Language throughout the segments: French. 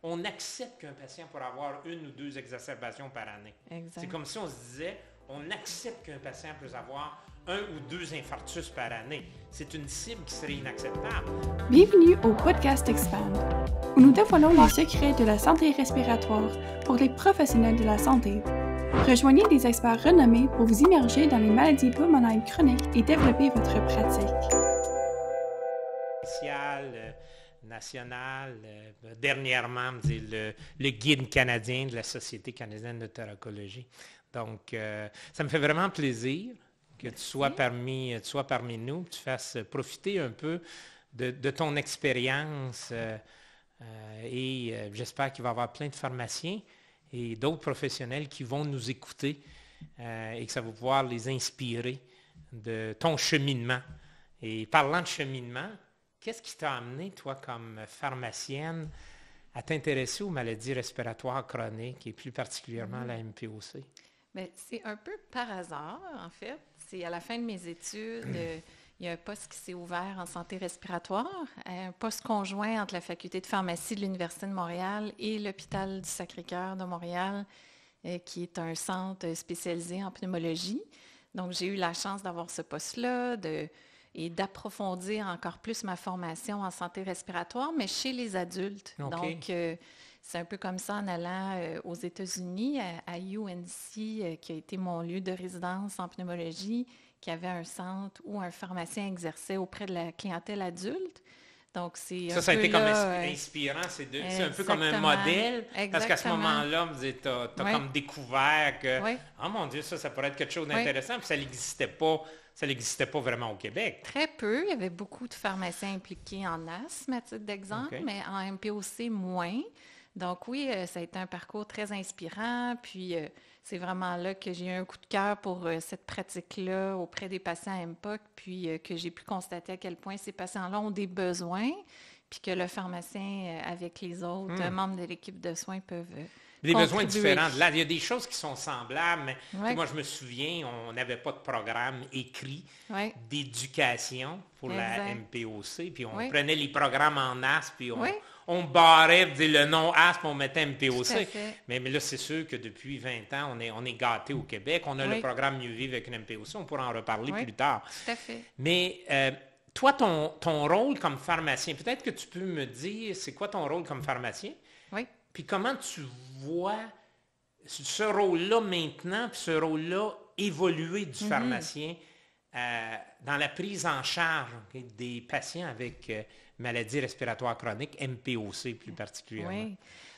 on accepte qu'un patient pourra avoir 1 ou 2 exacerbations par année. Exact. C'est comme si on se disait, on accepte qu'un patient puisse avoir 1 ou 2 infarctus par année. C'est une cible qui serait inacceptable. Bienvenue au podcast Expand, où nous dévoilons les secrets de la santé respiratoire pour les professionnels de la santé. Rejoignez des experts renommés pour vous immerger dans les maladies pulmonaires chroniques et développer votre pratique. National, dernièrement, le guide canadien de la Société canadienne de thoracologie. Donc, ça me fait vraiment plaisir que tu sois parmi nous, que tu fasses profiter un peu de ton expérience et j'espère qu'il va y avoir plein de pharmaciens et d'autres professionnels qui vont nous écouter et que ça va pouvoir les inspirer de ton cheminement. Et parlant de cheminement, qu'est-ce qui t'a amené, toi, comme pharmacienne, à t'intéresser aux maladies respiratoires chroniques et plus particulièrement à la MPOC? Bien, c'est un peu par hasard, en fait. C'est à la fin de mes études, il y a un poste qui s'est ouvert en santé respiratoire, un poste conjoint entre la faculté de pharmacie de l'Université de Montréal et l'hôpital du Sacré-Cœur de Montréal, qui est un centre spécialisé en pneumologie. Donc, j'ai eu la chance d'avoir ce poste-là, et d'approfondir encore plus ma formation en santé respiratoire, mais chez les adultes. Okay. Donc, c'est un peu comme ça en allant aux États-Unis, à UNC, qui a été mon lieu de résidence en pneumologie, qui avait un centre où un pharmacien exerçait auprès de la clientèle adulte. Donc, c'est ça a été comme inspirant. C'est un peu comme un modèle. Exactement. Parce qu'à ce moment-là, tu as comme découvert que, oh mon Dieu, ça pourrait être quelque chose d'intéressant. Puis ça n'existait pas vraiment au Québec. Très peu. Il y avait beaucoup de pharmaciens impliqués en asthme, à titre d'exemple, mais en MPOC, moins. Donc oui, ça a été un parcours très inspirant. Puis c'est vraiment là que j'ai eu un coup de cœur pour cette pratique-là auprès des patients à MPOC, puis que j'ai pu constater à quel point ces patients-là ont des besoins, puis que le pharmacien, avec les autres membres de l'équipe de soins, peuvent des besoins différents. Là, il y a des choses qui sont semblables, mais moi, je me souviens, on n'avait pas de programme écrit d'éducation pour la MPOC, puis on prenait les programmes en asthme, puis on barrait le nom asthme, on mettait MPOC. Mais là, c'est sûr que depuis 20 ans, on est gâtés au Québec. On a le programme Mieux vivre avec une MPOC. On pourra en reparler plus tard. Tout à fait. Mais toi, ton rôle comme pharmacien, peut-être que tu peux me dire, c'est quoi ton rôle comme pharmacien? Oui. Puis comment tu vois ce rôle-là maintenant, puis ce rôle-là évoluer du pharmacien dans la prise en charge des patients avec maladies respiratoires chroniques, MPOC plus particulièrement? Oui.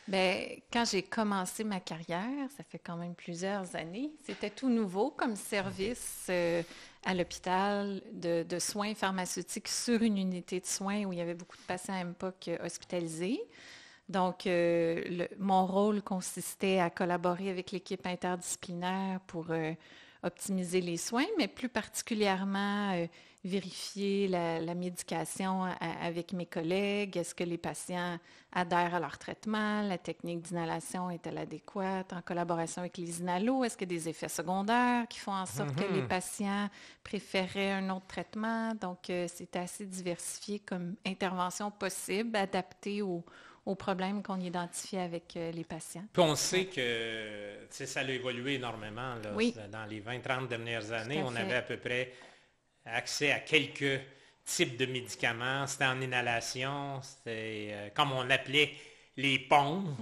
Bien, quand j'ai commencé ma carrière, ça fait quand même plusieurs années, c'était tout nouveau comme service à l'hôpital de soins pharmaceutiques sur une unité de soins où il y avait beaucoup de patients à MPOC hospitalisés. Donc, mon rôle consistait à collaborer avec l'équipe interdisciplinaire pour optimiser les soins, mais plus particulièrement vérifier la médication avec mes collègues. Est-ce que les patients adhèrent à leur traitement? La technique d'inhalation est-elle adéquate? En collaboration avec les inalos, est-ce qu'il y a des effets secondaires qui font en sorte que les patients préféraient un autre traitement? Donc, c'est assez diversifié comme intervention possible, adaptée aux problèmes qu'on identifie avec les patients. Puis on sait que ça a évolué énormément. Là, dans les 20-30 dernières années, on avait à peu près accès à quelques types de médicaments. C'était en inhalation, c'était comme on appelait les pompes,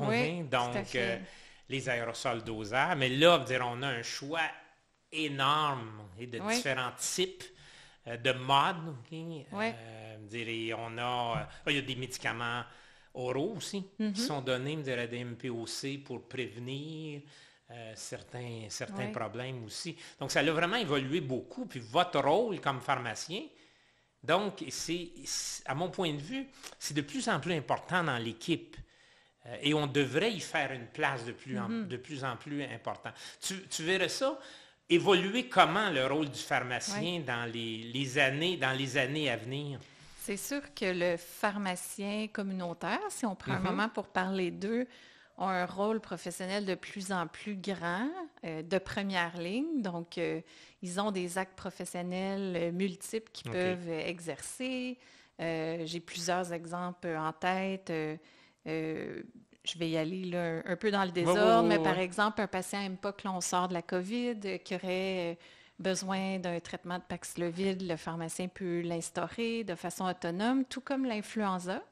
donc les aérosols dosaires. Mais là, on a un choix énorme de différents types de modes. Il y a des médicaments oraux aussi, qui sont donnés à des MPOC pour prévenir certains problèmes aussi. Donc, ça a vraiment évolué beaucoup. Puis votre rôle comme pharmacien, donc, à mon point de vue, c'est de plus en plus important dans l'équipe. Et on devrait y faire une place de plus en plus important. Tu verrais ça évoluer comment le rôle du pharmacien dans les années à venir? C'est sûr que le pharmacien communautaire, si on prend un moment pour parler d'eux, ont un rôle professionnel de plus en plus grand, de première ligne. Donc, ils ont des actes professionnels multiples qu'ils peuvent exercer. J'ai plusieurs exemples en tête. je vais y aller là, un peu dans le désordre, mais par exemple, un patient MPOC, là, on sort de la COVID, qui aurait besoin d'un traitement de Paxlovid, le pharmacien peut l'instaurer de façon autonome, tout comme l'influenza,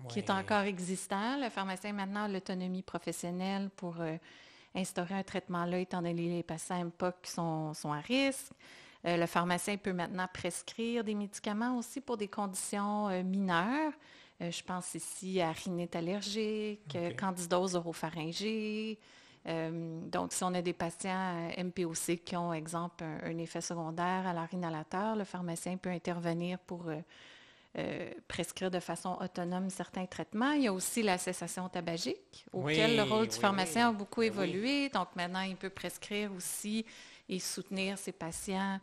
qui est encore existant. Le pharmacien maintenant a l'autonomie professionnelle pour instaurer un traitement-là, étant donné les patients MPOC qui sont à risque. Le pharmacien peut maintenant prescrire des médicaments aussi pour des conditions mineures. Je pense ici à rhinite allergique, candidose oropharyngée. Donc, si on a des patients MPOC qui ont, exemple, un effet secondaire à leur inhalateur, le pharmacien peut intervenir pour prescrire de façon autonome certains traitements. Il y a aussi la cessation tabagique, auquel le rôle du pharmacien a beaucoup évolué. Donc, maintenant, il peut prescrire aussi et soutenir ces patients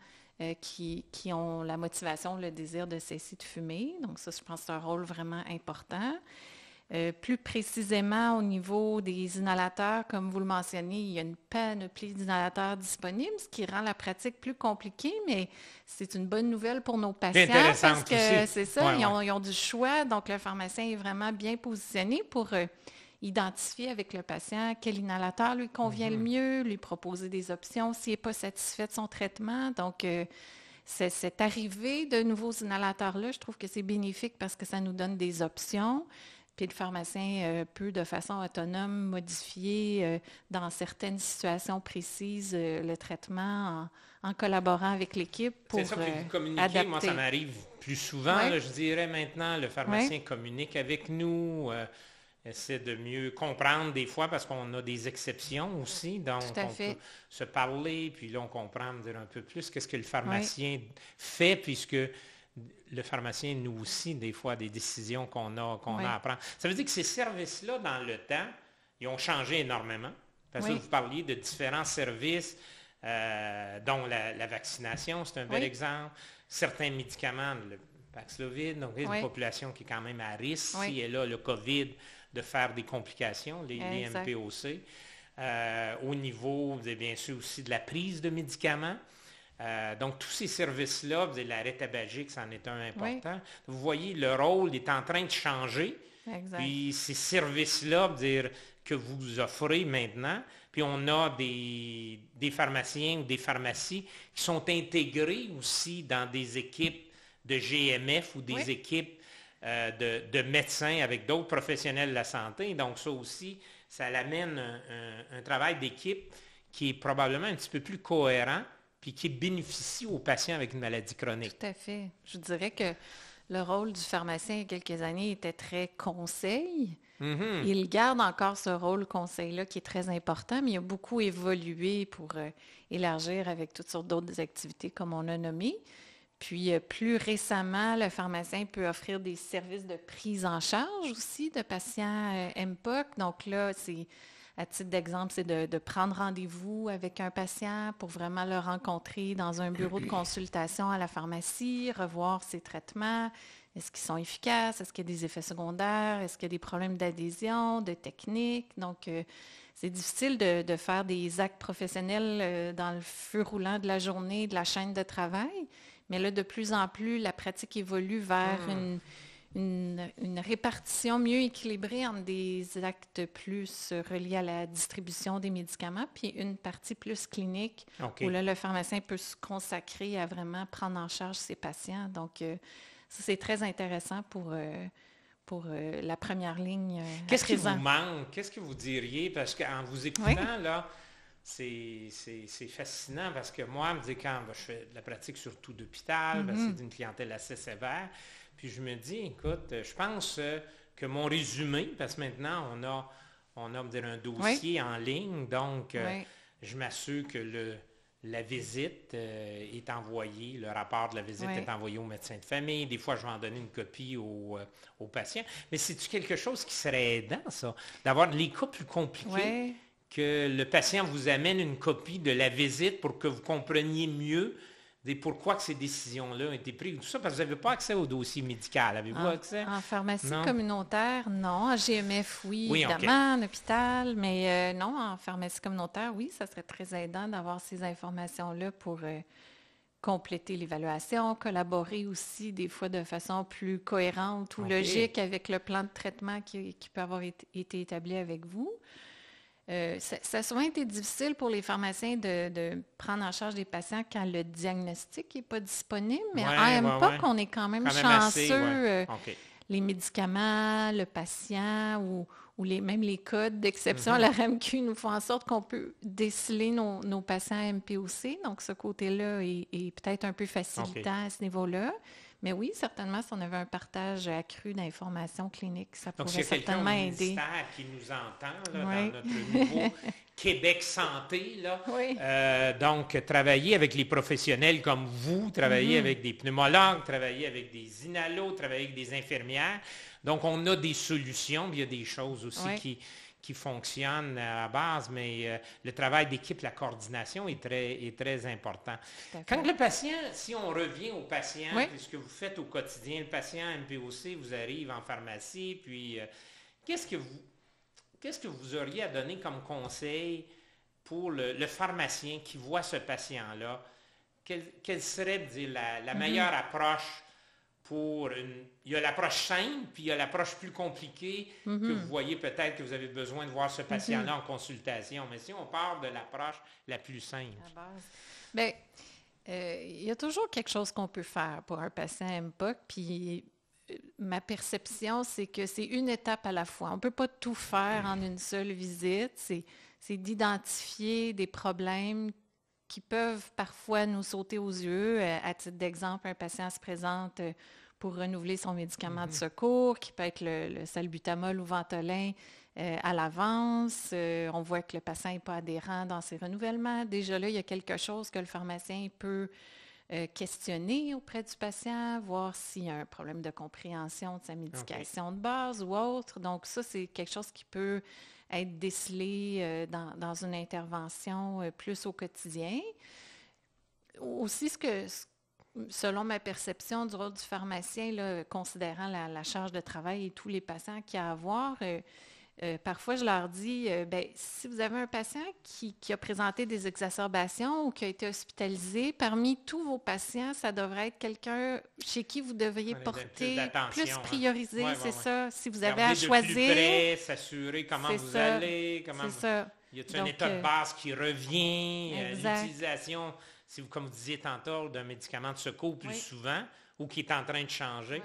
qui ont la motivation, le désir de cesser de fumer. Donc, ça, je pense que c'est un rôle vraiment important. Plus précisément, au niveau des inhalateurs, comme vous le mentionnez, il y a une panoplie d'inhalateurs disponibles, ce qui rend la pratique plus compliquée, mais c'est une bonne nouvelle pour nos patients parce que c'est ça, ils ont du choix. Donc, le pharmacien est vraiment bien positionné pour identifier avec le patient quel inhalateur lui convient le mieux, lui proposer des options s'il n'est pas satisfait de son traitement. Donc, cette arrivée de nouveaux inhalateurs-là, je trouve que c'est bénéfique parce que ça nous donne des options. Puis le pharmacien peut, de façon autonome, modifier dans certaines situations précises le traitement en collaborant avec l'équipe pour adapter. C'est ça, puis communiquer, moi, ça m'arrive plus souvent. Là, je dirais maintenant, le pharmacien communique avec nous, essaie de mieux comprendre des fois parce qu'on a des exceptions aussi. Donc, on peut se parler, puis là, on comprend dire un peu plus qu'est-ce que le pharmacien fait, puisque le pharmacien, nous aussi, des fois, des décisions qu'on a à prendre. Ça veut dire que ces services-là, dans le temps, ils ont changé énormément. Parce que vous parliez de différents services, dont la vaccination, c'est un bel exemple. Certains médicaments, le Paxlovid, donc une population qui est quand même à risque, si elle a le COVID, de faire des complications, les MPOC. Au niveau, bien sûr, aussi de la prise de médicaments. Donc, tous ces services-là, l'arrêt tabagique, c'en est un important. Vous voyez, le rôle est en train de changer. Exact. Puis, ces services-là, que vous offrez maintenant, puis on a des pharmaciens ou des pharmacies qui sont intégrés aussi dans des équipes de GMF ou des équipes de médecins avec d'autres professionnels de la santé. Donc, ça aussi, ça amène un travail d'équipe qui est probablement un petit peu plus cohérent puis qui bénéficie aux patients avec une maladie chronique. Tout à fait. Je dirais que le rôle du pharmacien il y a quelques années était très conseil. Il garde encore ce rôle conseil-là qui est très important, mais il a beaucoup évolué pour élargir avec toutes sortes d'autres activités comme on a nommé. Puis, plus récemment, le pharmacien peut offrir des services de prise en charge aussi de patients MPOC. Donc là, à titre d'exemple, c'est de prendre rendez-vous avec un patient pour vraiment le rencontrer dans un bureau de consultation à la pharmacie, revoir ses traitements. Est-ce qu'ils sont efficaces? Est-ce qu'il y a des effets secondaires? Est-ce qu'il y a des problèmes d'adhésion, de technique? Donc, c'est difficile de faire des actes professionnels dans le feu roulant de la journée, de la chaîne de travail. Mais là, de plus en plus, la pratique évolue vers une répartition mieux équilibrée entre des actes plus reliés à la distribution des médicaments, puis une partie plus clinique, où là, le pharmacien peut se consacrer à vraiment prendre en charge ses patients. Donc, ça, c'est très intéressant pour la première ligne. Qu'est-ce qui vous manque? Qu'est-ce que vous diriez? Parce qu'en vous écoutant, là, c'est fascinant parce que moi, quand je fais de la pratique surtout d'hôpital, c'est d'une clientèle assez sévère, puis je me dis, écoute, je pense que mon résumé, parce que maintenant, on a un dossier en ligne, donc je m'assure que la visite est envoyée, le rapport de la visite est envoyé au médecin de famille. Des fois, je vais en donner une copie au patient. Mais c'est-tu quelque chose qui serait aidant, ça? D'avoir les cas plus compliqués, que le patient vous amène une copie de la visite pour que vous compreniez mieux pourquoi que ces décisions-là ont été prises, tout ça, parce que vous n'avez pas accès au dossier médical. Avez-vous accès? En pharmacie communautaire, non. En GMF, oui, évidemment, en hôpital, mais non, en pharmacie communautaire, oui, ça serait très aidant d'avoir ces informations-là pour compléter l'évaluation, collaborer aussi des fois de façon plus cohérente ou logique avec le plan de traitement qui peut avoir été établi avec vous. Ça a souvent été difficile pour les pharmaciens de prendre en charge des patients quand le diagnostic n'est pas disponible, mais à MPOC, on est quand même chanceux. Les médicaments, le patient ou même les codes d'exception à la RAMQ nous font en sorte qu'on peut déceler nos patients à MPOC. Donc, ce côté-là est peut-être un peu facilitant à ce niveau-là. Mais oui, certainement, si on avait un partage accru d'informations cliniques, ça pourrait certainement aider. Donc, s'il y a quelqu'un au ministère qui nous entend là, dans notre nouveau Québec Santé, là, donc travailler avec les professionnels comme vous, travailler avec des pneumologues, travailler avec des inalos, travailler avec des infirmières. Donc, on a des solutions, puis il y a des choses aussi qui fonctionnent à base, mais le travail d'équipe, la coordination est très important. Quand le patient, si on revient au patient, puis ce que vous faites au quotidien, le patient MPOC vous arrive en pharmacie, puis qu'est-ce que vous auriez à donner comme conseil pour le pharmacien qui voit ce patient-là? Quelle serait la meilleure approche il y a l'approche simple, puis il y a l'approche plus compliquée que vous voyez peut-être que vous avez besoin de voir ce patient-là en consultation. Mais si on part de l'approche la plus simple. Bien, il y a toujours quelque chose qu'on peut faire pour un patient MPOC, puis ma perception, c'est que c'est une étape à la fois. On ne peut pas tout faire en une seule visite. C'est d'identifier des problèmes qui peuvent parfois nous sauter aux yeux. À titre d'exemple, un patient se présente pour renouveler son médicament de secours, qui peut être le salbutamol ou Ventolin à l'avance. On voit que le patient n'est pas adhérent dans ses renouvellements. Déjà là, il y a quelque chose que le pharmacien peut questionner auprès du patient, voir s'il y a un problème de compréhension de sa médication de base ou autre. Donc ça, c'est quelque chose qui peut être décelé dans une intervention plus au quotidien. Aussi, selon ma perception du rôle du pharmacien, là, considérant la charge de travail et tous les patients qu'il y a à voir, parfois je leur dis, si vous avez un patient qui a présenté des exacerbations ou qui a été hospitalisé, parmi tous vos patients, ça devrait être quelqu'un chez qui vous devriez porter plus prioriser, ça. Si vous avez à choisir. De plus près, s'assurer comment vous allez, y a-t-il un état de base qui revient, l'utilisation, comme vous disiez tantôt, d'un médicament de secours plus souvent ou qui est en train de changer.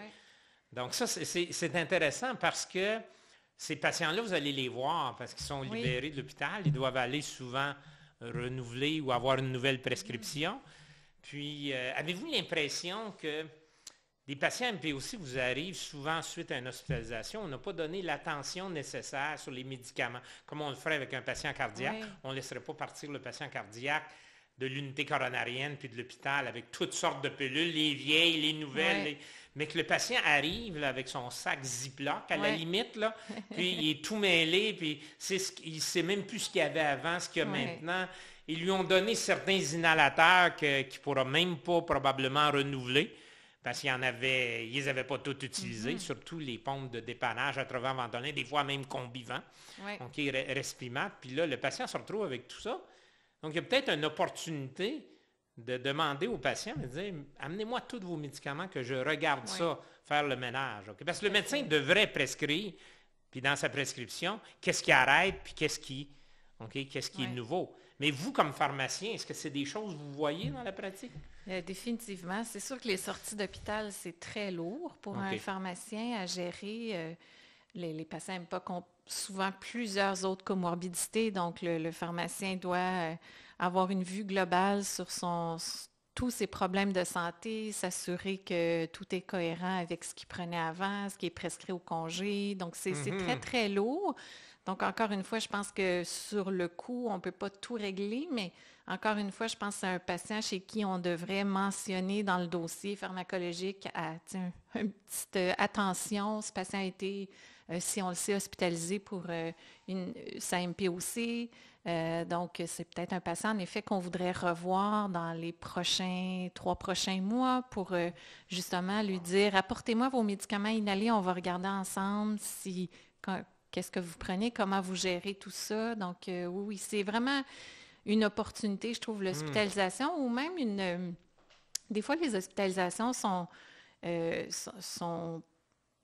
Donc ça, c'est intéressant parce que ces patients-là, vous allez les voir parce qu'ils sont libérés de l'hôpital. Ils doivent aller souvent renouveler ou avoir une nouvelle prescription. Puis, avez-vous l'impression que des patients MPOC vous arrivent souvent suite à une hospitalisation, on n'a pas donné l'attention nécessaire sur les médicaments, comme on le ferait avec un patient cardiaque. On ne laisserait pas partir le patient cardiaque de l'unité coronarienne puis de l'hôpital avec toutes sortes de pilules, les vieilles, les nouvelles, mais que le patient arrive là, avec son sac Ziploc à la limite, là, puis il est tout mêlé, puis il ne sait même plus ce qu'il y avait avant, ce qu'il y a maintenant. Ils lui ont donné certains inhalateurs qu'il ne pourra même pas probablement renouveler, parce qu'ils les avaient pas tous utilisés, surtout les pompes de dépannage à travers Ventolin, des fois même Combivant, donc Respimat. Puis là, le patient se retrouve avec tout ça. Donc, il y a peut-être une opportunité de demander au patient, de dire, amenez-moi tous vos médicaments que je regarde ça, faire le ménage. Okay? Parce que le médecin devrait prescrire, puis dans sa prescription, qu'est-ce qui arrête, puis qu'est-ce qui est nouveau. Mais vous, comme pharmacien, est-ce que c'est des choses que vous voyez dans la pratique? Définitivement. C'est sûr que les sorties d'hôpital, c'est très lourd pour un pharmacien à gérer. Les patients MPOC ont souvent plusieurs autres comorbidités, donc le pharmacien doit avoir une vue globale sur tous ses problèmes de santé, s'assurer que tout est cohérent avec ce qu'il prenait avant, ce qui est prescrit au congé. Donc, c'est très, très lourd. Donc, encore une fois, je pense que sur le coup, on ne peut pas tout régler, mais encore une fois, je pense que c'est un patient chez qui on devrait mentionner dans le dossier pharmacologique une petite attention. Ce patient a été, si on le sait, hospitalisé pour sa MPOC. Donc, c'est peut-être un patient, en effet, qu'on voudrait revoir dans les 3 prochains mois pour justement lui dire « Apportez-moi vos médicaments inhalés, on va regarder ensemble qu'est-ce que vous prenez, comment vous gérez tout ça. » Donc, oui, c'est vraiment une opportunité, je trouve, l'hospitalisation ou même Des fois, les hospitalisations sont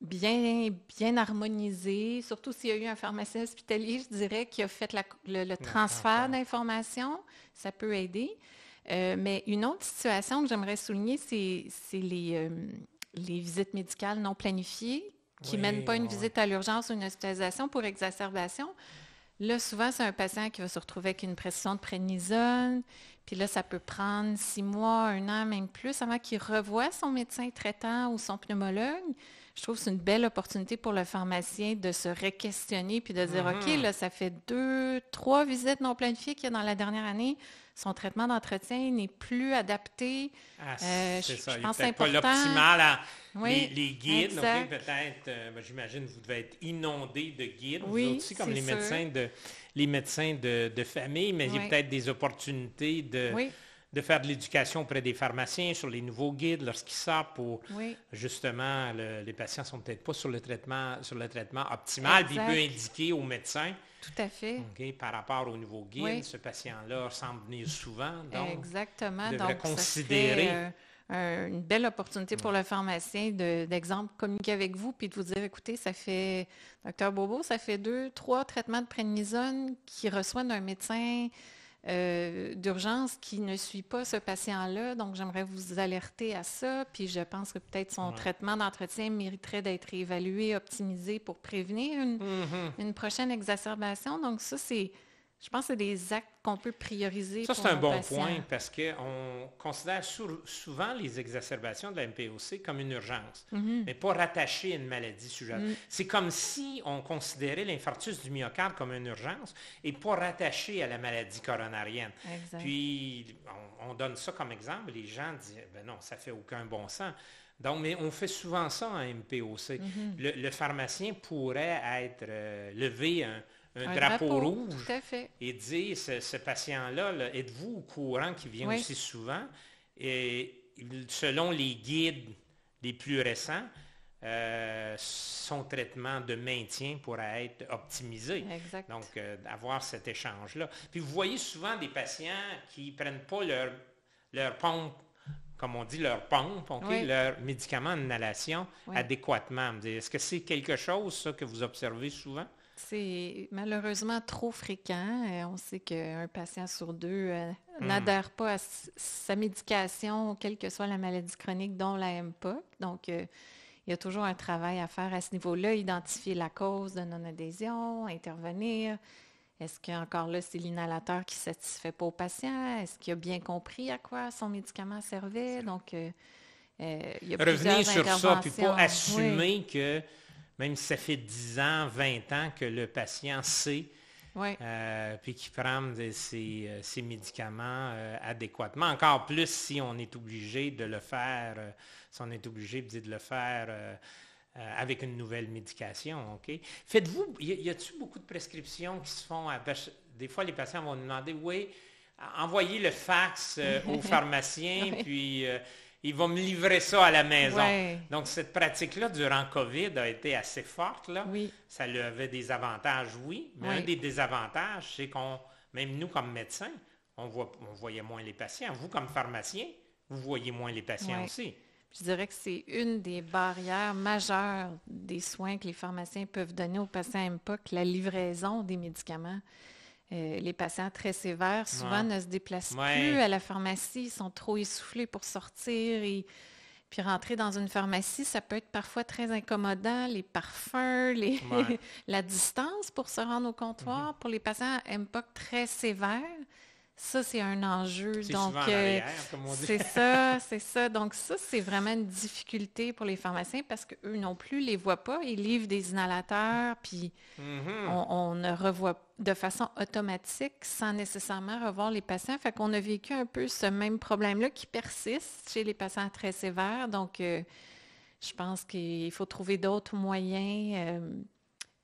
bien harmonisées, surtout s'il y a eu un pharmacien hospitalier, je dirais, qui a fait le transfert d'informations. Ça peut aider. Mais une autre situation que j'aimerais souligner, c'est les visites médicales non planifiées qui ne mènent pas une visite à l'urgence ou une hospitalisation pour exacerbation. Là, souvent, c'est un patient qui va se retrouver avec une prescription de prédnisone. Puis là, ça peut prendre 6 mois, 1 an, même plus, avant qu'il revoie son médecin traitant ou son pneumologue. Je trouve que c'est une belle opportunité pour le pharmacien de se re-questionner puis de dire, OK, là, ça fait 2, 3 visites non planifiées qu'il y a dans la dernière année. Son traitement d'entretien n'est plus adapté. C'est ça. Je pense que c'est important. Pas l'optimal. Oui, les guides, exact. peut-être, j'imagine que vous devez être inondés de guides, oui, vous aussi, comme les médecins de famille, mais il y a peut-être des opportunités de faire de l'éducation auprès des pharmaciens sur les nouveaux guides lorsqu'ils sortent pour, justement, les patients ne sont peut-être pas sur le traitement optimal, puis il peut indiquer au médecin. Tout à fait. Par rapport au nouveau guide, ce patient-là semble venir souvent, donc exactement. il devrait donc, considérer... Ça serait, une belle opportunité pour le pharmacien d'exemple, communiquer avec vous puis de vous dire, écoutez, ça fait, Dr Bobo, ça fait 2, 3 traitements de prédnisone qu'il reçoit d'un médecin d'urgence qui ne suit pas ce patient-là. Donc, j'aimerais vous alerter à ça. Puis, je pense que peut-être son traitement d'entretien mériterait d'être évalué, optimisé pour prévenir une prochaine exacerbation. Donc, ça, je pense que c'est des actes qu'on peut prioriser. Ça, c'est un bon point parce qu'on considère souvent les exacerbations de la MPOC comme une urgence, mais pas rattachées à une maladie sous-jacente. C'est comme si on considérait l'infarctus du myocarde comme une urgence et pas rattaché à la maladie coronarienne. Exact. Puis, on donne ça comme exemple. Les gens disent, ben non, ça fait aucun bon sens. Donc, mais on fait souvent ça en MPOC. Le pharmacien pourrait être levé un drapeau rouge tout à fait. Et dire, ce patient-là, êtes-vous au courant qu'il vient aussi souvent? Et selon les guides les plus récents, son traitement de maintien pourrait être optimisé. Exact. Donc, avoir cet échange-là. Puis, vous voyez souvent des patients qui ne prennent pas leur pompe, comme on dit, leur pompe, leur médicament d'inhalation adéquatement. Est-ce que c'est quelque chose, ça, que vous observez souvent? C'est malheureusement trop fréquent. On sait qu'un patient sur 2 n'adhère pas à sa médication, quelle que soit la maladie chronique, dont la MPOC. Donc, il y a toujours un travail à faire à ce niveau-là, identifier la cause de non-adhésion, intervenir. Est-ce qu'encore là, c'est l'inhalateur qui ne satisfait pas au patient? Est-ce qu'il a bien compris à quoi son médicament servait? Donc, il y a revenir sur ça, puis pas assumer que même si ça fait 10 ans, 20 ans que le patient sait, puis qu'il prend ses médicaments adéquatement. Encore plus si on est obligé de le faire, avec une nouvelle médication. OK? Faites-vous, y a-t-il beaucoup de prescriptions qui se font? Des fois, les patients vont nous demander, envoyez le fax au pharmacien, puis... il va me livrer ça à la maison. Donc, cette pratique-là, durant COVID, a été assez forte. Là. Ça lui avait des avantages, mais un des désavantages, c'est même nous, comme médecins, on voyait moins les patients. Vous, comme pharmacien, vous voyez moins les patients aussi. Je dirais que c'est une des barrières majeures des soins que les pharmaciens peuvent donner aux patients MPOC, la livraison des médicaments. Les patients très sévères, souvent, ne se déplacent plus à la pharmacie. Ils sont trop essoufflés pour sortir. Puis rentrer dans une pharmacie, ça peut être parfois très incommodant. Les parfums, la distance pour se rendre au comptoir. Pour les patients MPOC très sévères, ça, c'est un enjeu. C'est souvent en arrière, comme on dit. C'est ça. Donc ça, c'est vraiment une difficulté pour les pharmaciens parce qu'eux non plus ne les voient pas. Ils livrent des inhalateurs, puis on ne revoit de façon automatique sans nécessairement revoir les patients. Fait qu'on a vécu un peu ce même problème-là qui persiste chez les patients très sévères. Donc, je pense qu'il faut trouver d'autres moyens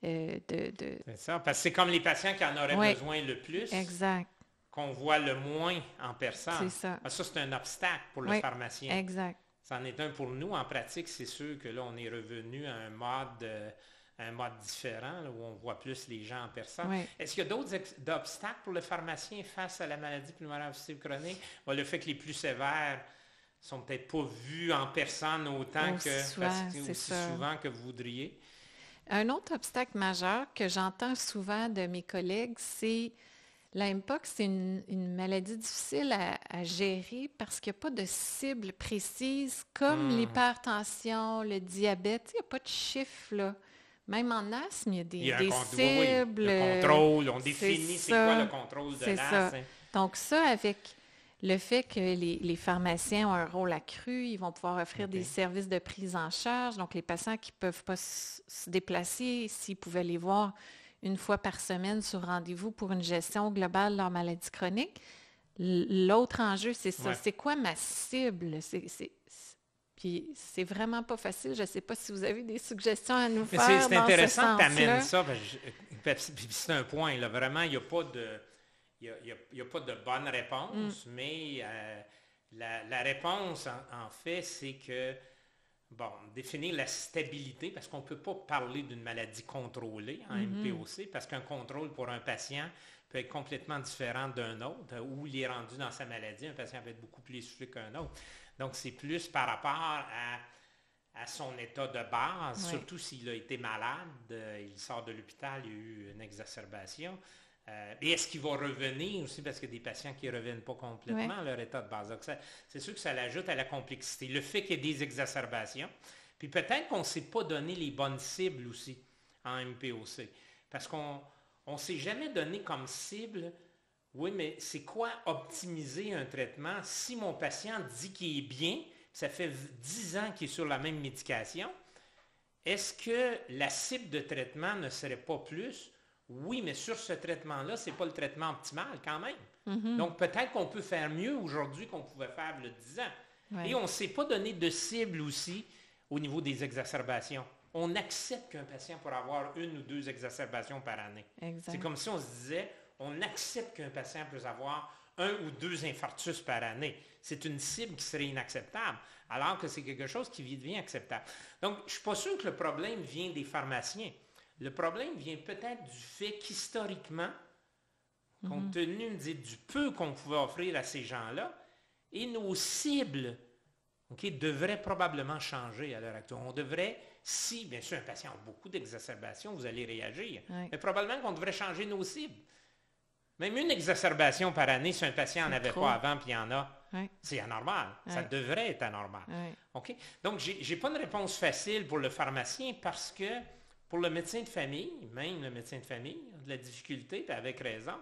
C'est ça, parce que c'est comme les patients qui en auraient besoin le plus. Exact. Qu'on voit le moins en personne. C'est ça. Ça, c'est un obstacle pour le pharmacien. Exact. C'en est un pour nous. En pratique, c'est sûr que là, on est revenu à un mode différent, là, où on voit plus les gens en personne. Est-ce qu'il y a d'autres obstacles pour le pharmacien face à la maladie pulmonaire obstructive chronique? Le fait que les plus sévères sont peut-être pas vus en personne autant aussi souvent que vous voudriez. Un autre obstacle majeur que j'entends souvent de mes collègues, c'est la Mpox, c'est une maladie difficile à gérer parce qu'il n'y a pas de cible précise comme l'hypertension, le diabète. Il n'y a pas de chiffre, là. Même en asthme, il y a des cibles. Le contrôle, on définit c'est quoi le contrôle de l'asthme. Donc ça, avec le fait que les pharmaciens ont un rôle accru, ils vont pouvoir offrir des services de prise en charge. Donc les patients qui ne peuvent pas se déplacer, s'ils pouvaient les voir une fois par semaine sur rendez-vous pour une gestion globale de leur maladie chronique. L'autre enjeu, c'est ça. Ouais. C'est quoi ma cible? Puis c'est vraiment pas facile. Je ne sais pas si vous avez des suggestions à nous faire. C'est intéressant que tu amènes ça. Puis c'est un point. Là, vraiment, il n'y a pas de... Il n'y a pas de bonne réponse, mais la réponse, en fait, c'est que, définir la stabilité, parce qu'on ne peut pas parler d'une maladie contrôlée en MPOC, parce qu'un contrôle pour un patient peut être complètement différent d'un autre, où il est rendu dans sa maladie. Un patient peut être beaucoup plus essoufflé qu'un autre. Donc, c'est plus par rapport à son état de base, surtout s'il a été malade, il sort de l'hôpital, il y a eu une exacerbation. Et est-ce qu'il va revenir aussi, parce qu'il y a des patients qui ne reviennent pas complètement à leur état de base. Donc, c'est sûr que ça l'ajoute à la complexité. Le fait qu'il y ait des exacerbations, puis peut-être qu'on ne s'est pas donné les bonnes cibles aussi en MPOC. Parce qu'on ne s'est jamais donné comme cible, oui, mais c'est quoi optimiser un traitement si mon patient dit qu'il est bien, ça fait 10 ans qu'il est sur la même médication, est-ce que la cible de traitement ne serait pas plus? Oui, mais sur ce traitement-là, ce n'est pas le traitement optimal quand même. Donc, peut-être qu'on peut faire mieux aujourd'hui qu'on pouvait faire il y a 10 ans. Ouais. Et on ne s'est pas donné de cible aussi au niveau des exacerbations. On accepte qu'un patient pourra avoir 1 ou 2 exacerbations par année. Exact. C'est comme si on se disait, on accepte qu'un patient puisse avoir 1 ou 2 infarctus par année. C'est une cible qui serait inacceptable, alors que c'est quelque chose qui devient acceptable. Donc, je ne suis pas sûr que le problème vient des pharmaciens. Le problème vient peut-être du fait qu'historiquement, compte tenu du peu qu'on pouvait offrir à ces gens-là, et nos cibles devraient probablement changer à l'heure actuelle. On devrait, si bien sûr un patient a beaucoup d'exacerbations, vous allez réagir, mais probablement qu'on devrait changer nos cibles. Même une exacerbation par année, si un patient n'en avait pas avant, puis il y en a, c'est anormal. Ça devrait être anormal. Okay? Donc, je n'ai pas une réponse facile pour le pharmacien parce que pour le médecin de famille, même le médecin de famille, a de la difficulté, puis avec raison.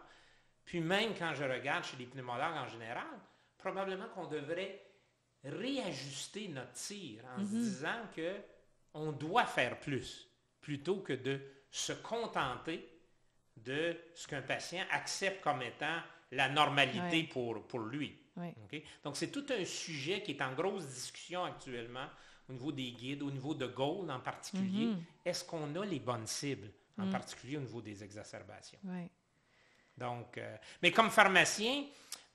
Puis même quand je regarde chez les pneumologues en général, probablement qu'on devrait réajuster notre tir en se disant qu'on doit faire plus, plutôt que de se contenter de ce qu'un patient accepte comme étant la normalité pour lui. Okay? Donc, c'est tout un sujet qui est en grosse discussion actuellement au niveau des guides, au niveau de GOLD en particulier. Est-ce qu'on a les bonnes cibles, en particulier au niveau des exacerbations? Donc, mais comme pharmacien,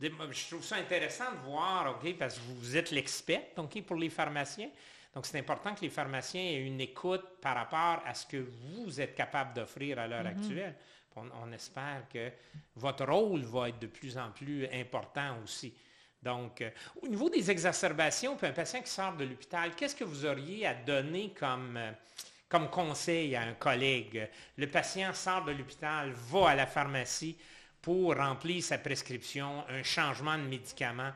je trouve ça intéressant de voir, parce que vous êtes l'expert pour les pharmaciens. Donc, c'est important que les pharmaciens aient une écoute par rapport à ce que vous êtes capable d'offrir à l'heure actuelle. On espère que votre rôle va être de plus en plus important aussi. Donc, au niveau des exacerbations, puis un patient qui sort de l'hôpital, qu'est-ce que vous auriez à donner comme conseil à un collègue? Le patient sort de l'hôpital, va à la pharmacie pour remplir sa prescription, un changement de médicament.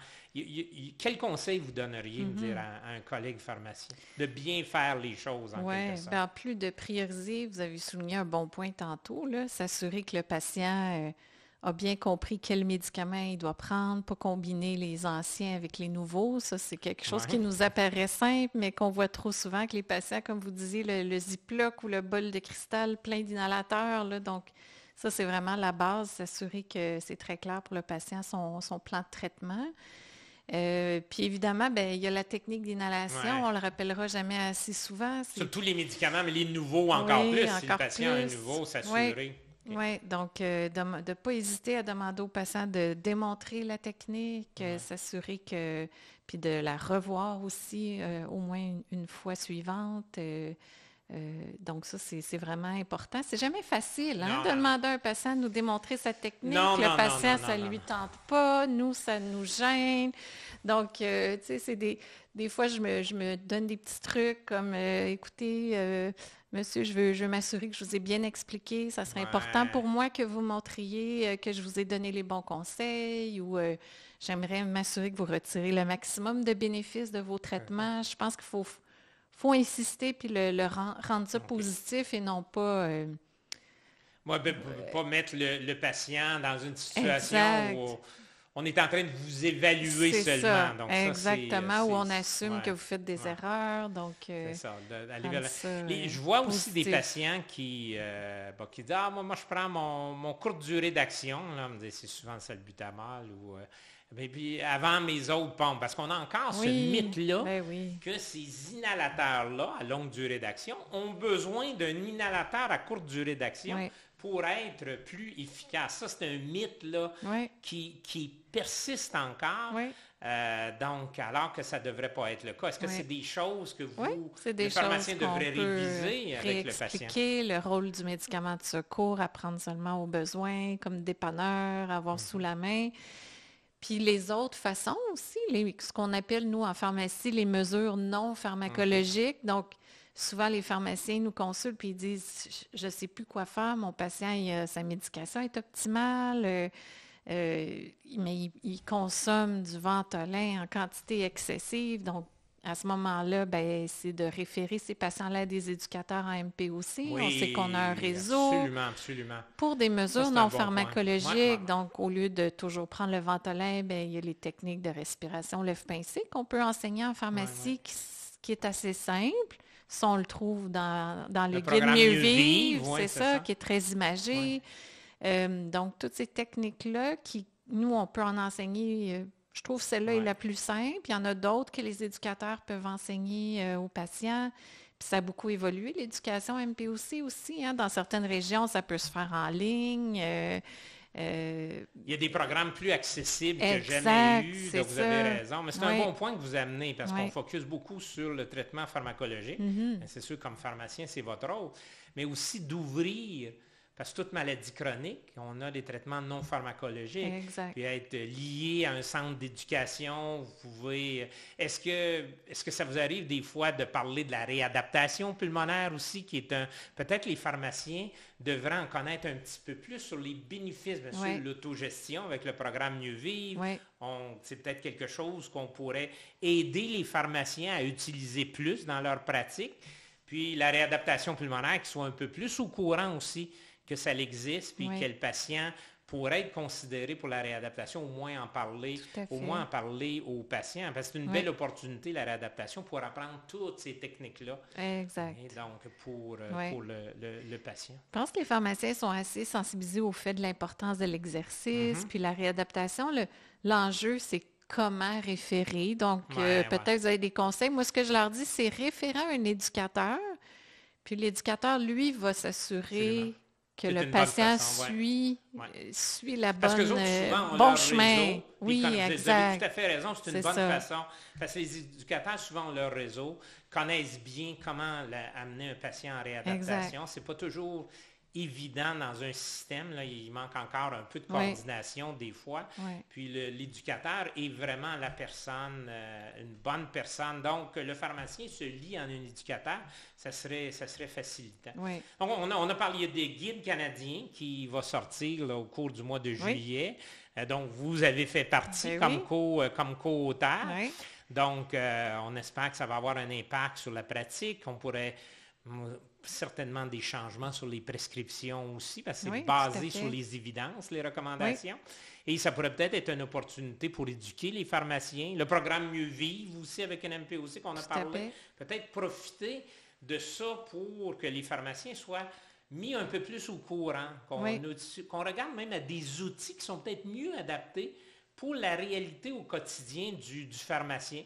Quel conseil vous donneriez, me dire, à un collègue pharmacien? De bien faire les choses, en quelque sorte. En plus de prioriser, vous avez souligné un bon point tantôt, s'assurer que le patient a bien compris quel médicament il doit prendre, pas combiner les anciens avec les nouveaux. Ça, c'est quelque chose qui nous apparaît simple, mais qu'on voit trop souvent que les patients, comme vous disiez, le Ziploc ou le bol de cristal plein d'inhalateurs. Donc, ça, c'est vraiment la base, s'assurer que c'est très clair pour le patient, son plan de traitement. Puis évidemment, il y a la technique d'inhalation, on ne le rappellera jamais assez souvent. Surtout les médicaments, mais les nouveaux encore plus. Si le patient a un nouveau, s'assurer. Oui, donc de ne pas hésiter à demander au patient de démontrer la technique, s'assurer puis de la revoir aussi au moins une fois suivante. Donc ça, c'est vraiment important. C'est jamais facile de demander à un patient de nous démontrer sa technique. Le patient, ça ne lui tente pas. Nous, ça nous gêne. Donc, tu sais, c'est des fois, je me donne des petits trucs comme, écoutez, monsieur, je veux m'assurer que je vous ai bien expliqué. Ça serait important pour moi que vous montriez que je vous ai donné les bons conseils ou j'aimerais m'assurer que vous retirez le maximum de bénéfices de vos traitements. Je pense qu'il faut insister puis le rendre ça positif et non pas... pas mettre le patient dans une situation où on est en train de vous évaluer seulement. Ça. Donc, exactement, où on assume que vous faites des erreurs. Donc, c'est ça. Je vois aussi des patients qui disent « Ah, moi, je prends mon courte durée d'action. » C'est souvent le salbutamol ou... puis avant mes autres pompes, parce qu'on a encore ce mythe-là que ces inhalateurs-là, à longue durée d'action, ont besoin d'un inhalateur à courte durée d'action pour être plus efficace. Ça, c'est un mythe-là qui persiste encore, donc alors que ça ne devrait pas être le cas. Est-ce que c'est des choses que vous, le pharmacien, devrait réviser avec le patient? Expliquer le rôle du médicament de secours, apprendre seulement aux besoins, comme dépanneur, avoir sous la main. Puis les autres façons aussi, ce qu'on appelle, nous, en pharmacie, les mesures non pharmacologiques. Donc, souvent, les pharmaciens nous consultent puis ils disent « Je ne sais plus quoi faire, mon patient, sa médication est optimale, mais il consomme du Ventolin en quantité excessive. » Donc, à ce moment-là, c'est de référer ces patients-là à des éducateurs en MPOC. On sait qu'on a un réseau absolument. Pour des mesures non pharmacologiques. Donc, au lieu de toujours prendre le Ventolin, il y a les techniques de respiration lèvres-pincées qu'on peut enseigner en pharmacie qui est assez simple. Ça, on le trouve dans le guide Mieux Vivre, c'est ça, qui est très imagé. Donc, toutes ces techniques-là, nous, on peut en enseigner... Je trouve que celle-là est la plus simple. Il y en a d'autres que les éducateurs peuvent enseigner aux patients. Puis ça a beaucoup évolué, l'éducation MPOC aussi. Dans certaines régions, ça peut se faire en ligne. Il y a des programmes plus accessibles que jamais eu, donc vous avez raison. Mais c'est un bon point que vous amenez parce qu'on focus beaucoup sur le traitement pharmacologique. C'est sûr, comme pharmacien, c'est votre rôle. Mais aussi d'ouvrir... Parce que toute maladie chronique, on a des traitements non pharmacologiques. Exact. Puis être lié à un centre d'éducation, vous pouvez... Est-ce que ça vous arrive des fois de parler de la réadaptation pulmonaire aussi, qui est peut-être les pharmaciens devraient en connaître un petit peu plus sur les bénéfices, bien sûr, de l'autogestion avec le programme Mieux Vivre. C'est peut-être quelque chose qu'on pourrait aider les pharmaciens à utiliser plus dans leur pratique. Puis la réadaptation pulmonaire qui soit un peu plus au courant aussi que ça existe, puis que le patient pourrait être considéré pour la réadaptation, au moins en parler aux patients. Parce que c'est une belle opportunité, la réadaptation, pour apprendre toutes ces techniques-là. Exact. Et donc, pour le patient. Je pense que les pharmaciens sont assez sensibilisés au fait de l'importance de l'exercice, puis la réadaptation. L'enjeu, c'est comment référer. Donc, peut-être vous avez des conseils. Moi, ce que je leur dis, c'est référer à un éducateur, puis l'éducateur, lui, va s'assurer... que le patient suit la bonne, parce que souvent, bon chemin. Réseau, oui, exact. Vous avez tout à fait raison, c'est une bonne façon. Parce que les éducateurs, souvent, leur réseau, connaissent bien comment amener un patient en réadaptation. Ce n'est pas toujours évident dans un système. Là, il manque encore un peu de coordination des fois. Puis l'éducateur est vraiment la personne, une bonne personne. Donc, le pharmacien se lie en un éducateur, ça serait facilitant. Donc, on a parlé des guides canadiens qui va sortir là, au cours du mois de juillet. Donc, vous avez fait partie comme co-auteur. Donc, on espère que ça va avoir un impact sur la pratique. On pourrait... certainement des changements sur les prescriptions aussi, parce que c'est basé sur les évidences, les recommandations. Et ça pourrait peut-être être une opportunité pour éduquer les pharmaciens. Le programme Mieux Vivre aussi, avec un MPOC qu'on a parlé, peut-être profiter de ça pour que les pharmaciens soient mis un peu plus au courant, qu'on regarde même à des outils qui sont peut-être mieux adaptés pour la réalité au quotidien du pharmacien.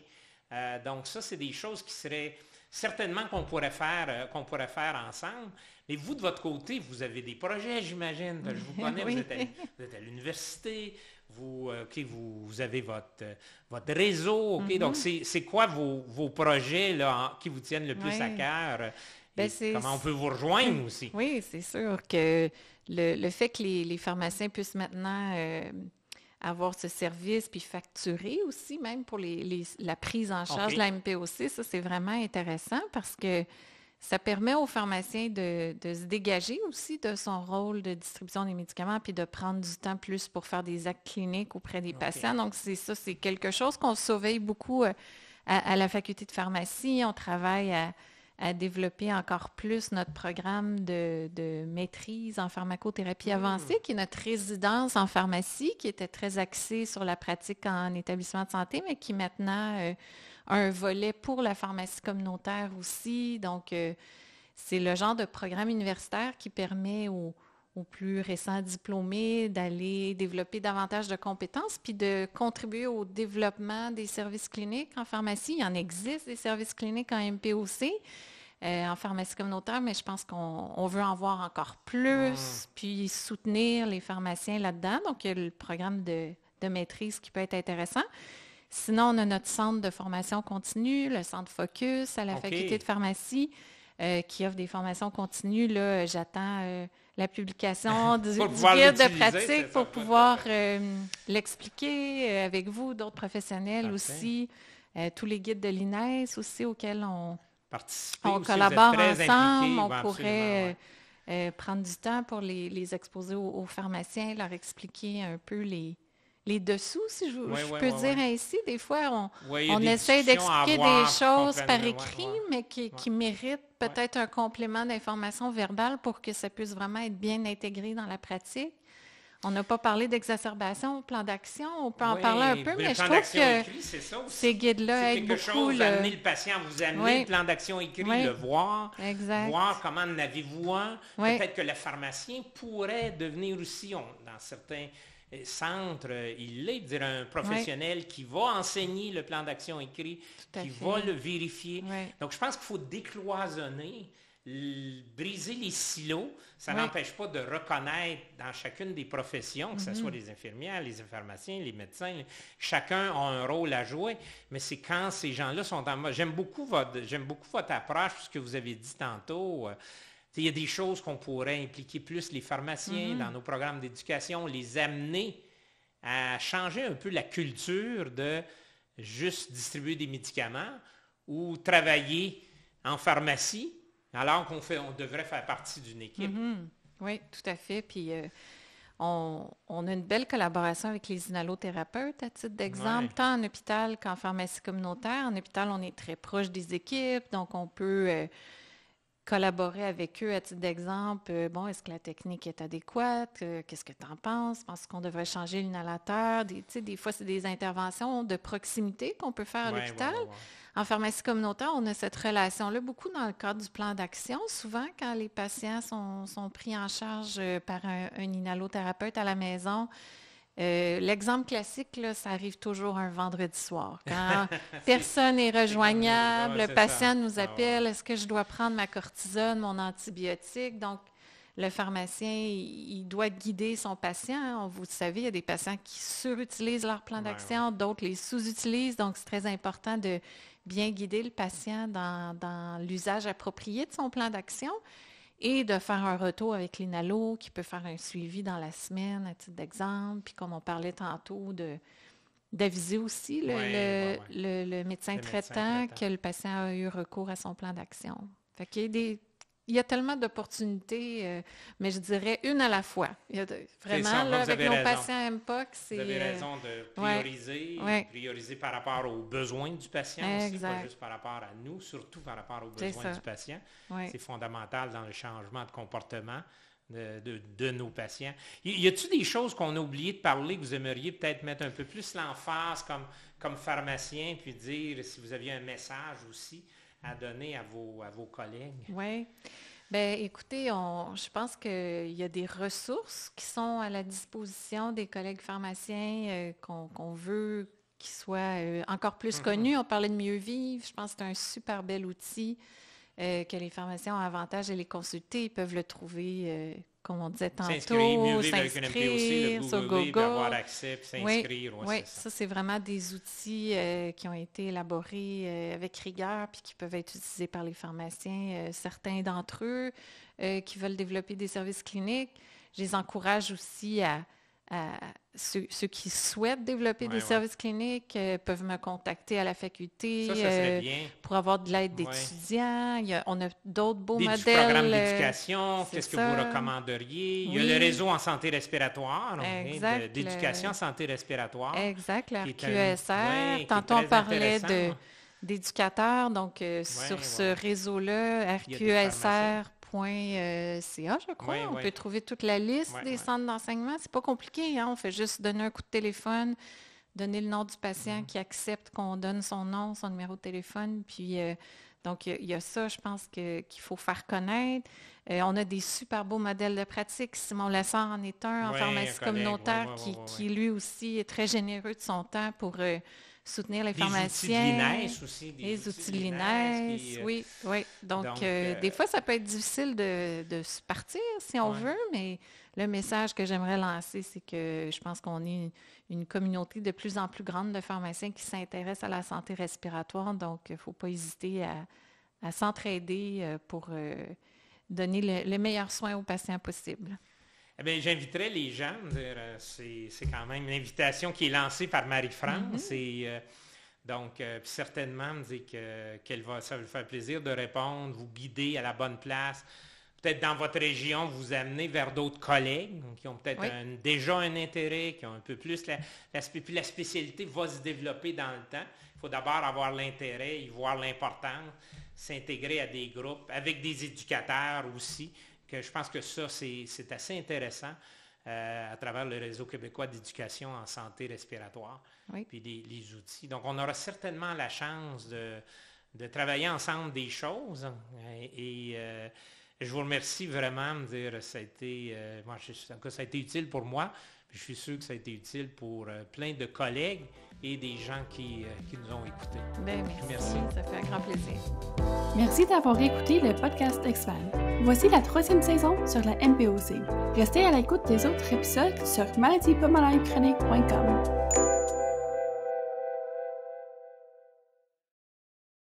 Donc ça, c'est des choses qui seraient... certainement qu'on pourrait faire ensemble. Mais vous, de votre côté, vous avez des projets, j'imagine. Je vous connais, vous êtes à l'université, vous avez votre réseau. Donc, c'est quoi vos projets là, qui vous tiennent le plus à cœur comment on peut vous rejoindre aussi. Oui, c'est sûr que le fait que les pharmaciens puissent maintenant avoir ce service, puis facturer aussi, même pour la prise en charge de la MPOC, ça, c'est vraiment intéressant parce que ça permet aux pharmaciens de se dégager aussi de son rôle de distribution des médicaments puis de prendre du temps plus pour faire des actes cliniques auprès des patients. Donc, c'est quelque chose qu'on surveille beaucoup à la faculté de pharmacie. On travaille à développer encore plus notre programme de maîtrise en pharmacothérapie avancée, qui est notre résidence en pharmacie, qui était très axée sur la pratique en établissement de santé, mais qui maintenant a un volet pour la pharmacie communautaire aussi. Donc, c'est le genre de programme universitaire qui permet aux plus récents diplômés d'aller développer davantage de compétences puis de contribuer au développement des services cliniques en pharmacie. Il en existe des services cliniques en MPOC, en pharmacie communautaire, mais je pense qu'on veut en voir encore plus, puis soutenir les pharmaciens là-dedans. Donc, il y a le programme de maîtrise qui peut être intéressant. Sinon, on a notre centre de formation continue, le centre Focus à la faculté de pharmacie, qui offre des formations continues. Là, j'attends la publication du guide de pratique pour pouvoir l'expliquer avec vous, d'autres professionnels aussi, tous les guides de l'INES aussi auxquels on collabore ensemble. On pourrait prendre du temps pour les exposer aux pharmaciens, leur expliquer un peu les dessous, si je peux dire ainsi. Des fois, on essaie d'expliquer des choses par écrit, mais qui méritent peut-être un complément d'information verbale pour que ça puisse vraiment être bien intégré dans la pratique. On n'a pas parlé d'exacerbation au plan d'action. On peut en parler un peu, mais je trouve que ces guides-là aident beaucoup. C'est quelque chose, amener le patient, vous amener le plan d'action écrit, le voir, voir comment en avez-vous un. Peut-être que le pharmacien pourrait devenir aussi, dans certains centres, il est, dire un professionnel qui va enseigner le plan d'action écrit, qui va le vérifier. Donc, je pense qu'il faut décloisonner, briser les silos. Ça n'empêche pas de reconnaître dans chacune des professions, que ce soit les infirmières, les pharmaciens, les médecins, chacun a un rôle à jouer, mais c'est quand ces gens-là sont en mode... J'aime beaucoup votre approche, ce que vous avez dit tantôt. Il y a des choses qu'on pourrait impliquer plus les pharmaciens dans nos programmes d'éducation, les amener à changer un peu la culture de juste distribuer des médicaments ou travailler en pharmacie, alors on devrait faire partie d'une équipe. Oui, tout à fait. Puis on a une belle collaboration avec les inhalothérapeutes, à titre d'exemple, tant en hôpital qu'en pharmacie communautaire. En hôpital, on est très proche des équipes, donc on peut... collaborer avec eux à titre d'exemple. Est-ce que la technique est adéquate? Qu'est-ce que tu en penses? Penses qu'on devrait changer l'inhalateur? Des fois, c'est des interventions de proximité qu'on peut faire à l'hôpital. En pharmacie communautaire, on a cette relation-là beaucoup dans le cadre du plan d'action. Souvent, quand les patients sont pris en charge par un inhalothérapeute à la maison, l'exemple classique, là, ça arrive toujours un vendredi soir. Quand personne n'est rejoignable, le patient nous appelle, est-ce que je dois prendre ma cortisone, mon antibiotique? Donc, le pharmacien, il doit guider son patient. Vous savez, il y a des patients qui surutilisent leur plan d'action, d'autres les sous-utilisent. Donc, c'est très important de bien guider le patient dans l'usage approprié de son plan d'action. Et de faire un retour avec l'inhalo qui peut faire un suivi dans la semaine, à titre d'exemple. Puis comme on parlait tantôt, d'aviser aussi le médecin traitant que le patient a eu recours à son plan d'action. Fait qu'il y a tellement d'opportunités, mais je dirais une à la fois. Vraiment, là, avec nos patients MPOC, c'est... Vous avez raison de prioriser, prioriser par rapport aux besoins du patient aussi, pas juste par rapport à nous, surtout par rapport aux besoins du patient. C'est fondamental dans le changement de comportement de nos patients. Y a-t-il des choses qu'on a oublié de parler, que vous aimeriez peut-être mettre un peu plus l'emphase comme pharmacien, puis dire si vous aviez un message aussi à donner à vos collègues? Oui. Bien, écoutez, je pense qu'il y a des ressources qui sont à la disposition des collègues pharmaciens qu'on veut qu'ils soient encore plus connus. On parlait de Mieux Vivre. Je pense que c'est un super bel outil que les pharmaciens ont avantage à les consulter. Ils peuvent le trouver comme on disait tantôt, s'inscrire sur Google, avoir accès, puis s'inscrire. Oui, ça, c'est vraiment des outils qui ont été élaborés avec rigueur puis qui peuvent être utilisés par les pharmaciens. Certains d'entre eux qui veulent développer des services cliniques, je les encourage aussi à ceux qui souhaitent développer des services cliniques peuvent me contacter à la faculté ça serait bien. Pour avoir de l'aide d'étudiants. On a d'autres beaux modèles. Des programmes d'éducation, qu'est-ce que vous recommanderiez? Il y a le réseau en santé respiratoire, d'éducation en santé respiratoire. Exact, le RQSR. Tantôt, on parlait d'éducateurs, donc sur ce réseau-là, RQSR.ca, je crois. On peut trouver toute la liste des centres d'enseignement. C'est pas compliqué, hein? On fait juste donner un coup de téléphone, donner le nom du patient qui accepte qu'on donne son nom, son numéro de téléphone. Puis, donc, il y a ça, je pense, qu'il faut faire connaître. On a des super beaux modèles de pratique. Simon Lessard en est un en pharmacie communautaire qui, lui aussi, est très généreux de son temps pour soutenir les pharmaciens. Les outils de l'INES, oui. Donc des fois, ça peut être difficile de se partir si on veut, mais le message que j'aimerais lancer, c'est que je pense qu'on est une communauté de plus en plus grande de pharmaciens qui s'intéressent à la santé respiratoire. Donc, il ne faut pas hésiter à s'entraider pour donner le meilleur soin aux patients possible. Eh bien, j'inviterais les gens, c'est quand même une invitation qui est lancée par Marie-France. Donc, certainement, ça va lui faire plaisir de répondre, vous guider à la bonne place. Peut-être dans votre région, vous amener vers d'autres collègues qui ont peut-être déjà un intérêt, qui ont un peu plus puis la spécialité va se développer dans le temps. Il faut d'abord avoir l'intérêt, y voir l'importance, s'intégrer à des groupes, avec des éducateurs aussi. Je pense que ça, c'est assez intéressant à travers le Réseau québécois d'éducation en santé respiratoire, puis les outils. Donc, on aura certainement la chance de travailler ensemble des choses. Et je vous remercie vraiment de dire ça a été utile pour moi. Puis je suis sûr que ça a été utile pour plein de collègues et des gens qui nous ont écoutés. Merci, ça fait un grand plaisir. Merci d'avoir écouté le podcast Expand. Voici la 3e saison sur la MPOC. Restez à l'écoute des autres épisodes sur maladiespulmonaires-chroniques.com.